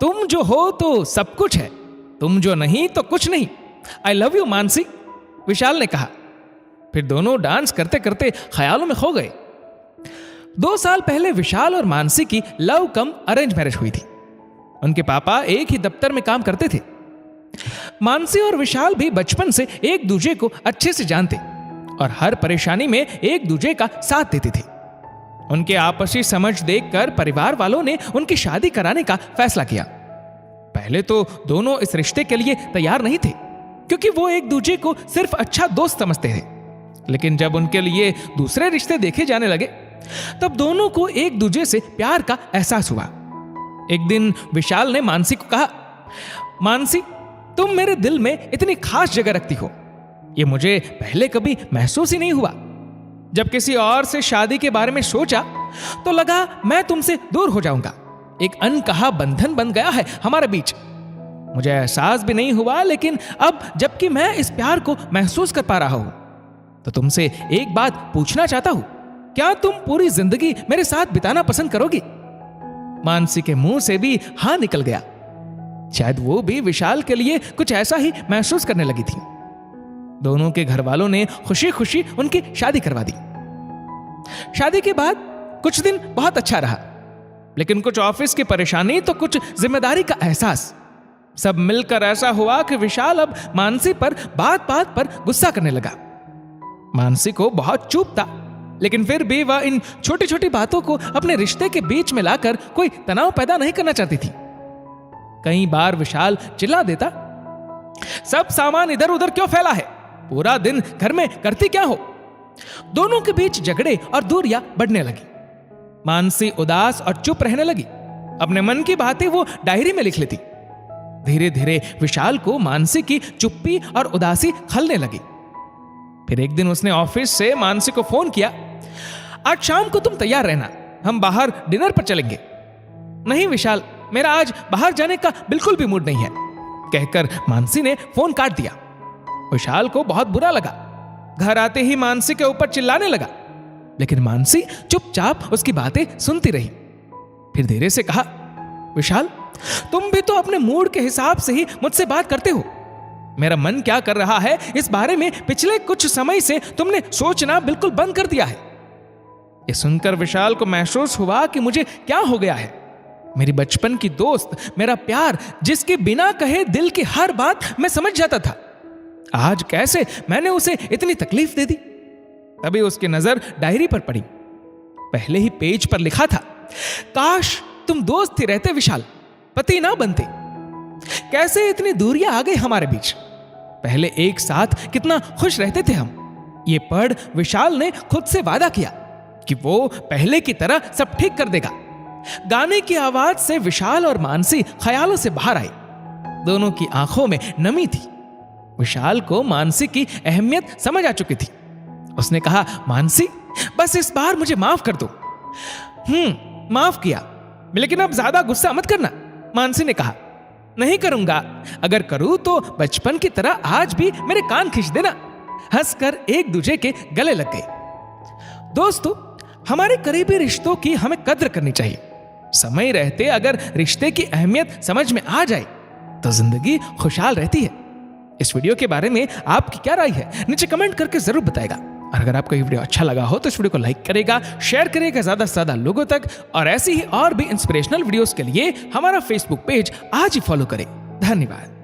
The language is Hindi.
तुम जो हो तो सब कुछ है, तुम जो नहीं तो कुछ नहीं। आई लव यू मानसी, विशाल ने कहा। फिर दोनों डांस करते करते ख्यालों में खो गए। 2 साल पहले विशाल और मानसी की लव कम अरेंज मैरिज हुई थी। उनके पापा एक ही दफ्तर में काम करते थे। मानसी और विशाल भी बचपन से एक दूसरे को अच्छे से जानते और हर परेशानी में एक दूसरे का साथ देते थे। उनके आपसी समझ देखकर परिवार वालों ने उनकी शादी कराने का फैसला किया। पहले तो दोनों इस रिश्ते के लिए तैयार नहीं थे, क्योंकि वो एक दूसरे को सिर्फ अच्छा दोस्त समझते थे। लेकिन जब उनके लिए दूसरे रिश्ते देखे जाने लगे, तब दोनों को एक दूसरे से प्यार का एहसास हुआ। एक दिन विशाल ने मानसी को कहा, मानसी, तुम मेरे दिल में इतनी खास जगह रखती हो, ये मुझे पहले कभी महसूस ही नहीं हुआ। जब किसी और से शादी के बारे में सोचा तो लगा मैं तुमसे दूर हो जाऊंगा। एक अनकहा बंधन बन गया है हमारे बीच। मुझे एहसास भी नहीं हुआ, लेकिन अब जबकि मैं इस प्यार को महसूस कर पा रहा हूं, तो तुमसे एक बात पूछना चाहता हूं, क्या तुम पूरी जिंदगी मेरे साथ बिताना पसंद करोगी? मानसी के मुंह से भी हां निकल गया। शायद वो भी विशाल के लिए कुछ ऐसा ही महसूस करने लगी थी। दोनों के घर वालों ने खुशी खुशी उनकी शादी करवा दी। शादी के बाद कुछ दिन बहुत अच्छा रहा, लेकिन कुछ ऑफिस की परेशानी तो कुछ जिम्मेदारी का एहसास, सब मिलकर ऐसा हुआ कि विशाल अब मानसी पर बात बात पर गुस्सा करने लगा। मानसी को बहुत चुप था, लेकिन फिर भी वह इन छोटी छोटी बातों को अपने रिश्ते के बीच में लाकर कोई तनाव पैदा नहीं करना चाहती थी। कई बार विशाल चिल्ला देता, सब सामान इधर उधर क्यों फैला है? पूरा दिन घर में करती क्या हो? दोनों के बीच झगड़े और दूरियां बढ़ने लगी। मानसी उदास और चुप रहने लगी। अपने मन की बातें वो डायरी में लिख लेती। धीरे धीरे विशाल को मानसी की चुप्पी और उदासी खलने लगी। फिर एक दिन उसने ऑफिस से मानसी को फोन किया, आज शाम को तुम तैयार रहना, हम बाहर डिनर पर चलेंगे। नहीं विशाल, मेरा आज बाहर जाने का बिल्कुल भी मूड नहीं है, कहकर मानसी ने फोन काट दिया। विशाल को बहुत बुरा लगा। घर आते ही मानसी के ऊपर चिल्लाने लगा, लेकिन मानसी चुपचाप उसकी बातें सुनती रही। फिर धीरे से कहा, विशाल, तुम भी तो अपने मूड के हिसाब से ही मुझसे बात करते हो। मेरा मन क्या कर रहा है इस बारे में पिछले कुछ समय से तुमने सोचना बिल्कुल बंद कर दिया है। यह सुनकर विशाल को महसूस हुआ कि मुझे क्या हो गया है। मेरी बचपन की दोस्त, मेरा प्यार, जिसके बिना कहे दिल की हर बात मैं समझ जाता था, आज कैसे मैंने उसे इतनी तकलीफ दे दी? तभी उसकी नजर डायरी पर पड़ी। पहले ही पेज पर लिखा था, काश तुम दोस्त ही रहते विशाल, पति ना बनते। कैसे इतनी दूरियां आ गई हमारे बीच? पहले एक साथ कितना खुश रहते थे हम। ये पढ़ विशाल ने खुद से वादा किया कि वो पहले की तरह सब ठीक कर देगा। गाने की आवाज से विशाल और मानसी ख्यालों से बाहर आए। दोनों की आंखों में नमी थी। विशाल को मानसी की अहमियत समझ आ चुकी थी। उसने कहा, मानसी, बस इस बार मुझे माफ कर दो। माफ किया, लेकिन अब ज्यादा गुस्सा मत करना, मानसी ने कहा। नहीं करूंगा, अगर करूं तो बचपन की तरह आज भी मेरे कान खींच देना। हंसकर एक दूसरे के गले लग गए। दोस्तों, हमारे करीबी रिश्तों की हमें कद्र करनी चाहिए। समय रहते अगर रिश्ते की अहमियत समझ में आ जाए तो जिंदगी खुशहाल रहती है। इस वीडियो के बारे में आपकी क्या राय है, नीचे कमेंट करके जरूर बताएगा। और अगर आपको ये वीडियो अच्छा लगा हो तो इस वीडियो को लाइक करेगा, शेयर करेगा ज्यादा से ज्यादा लोगों तक। और ऐसी ही और भी इंस्पिरेशनल वीडियोस के लिए हमारा फेसबुक पेज आज ही फॉलो करें। धन्यवाद।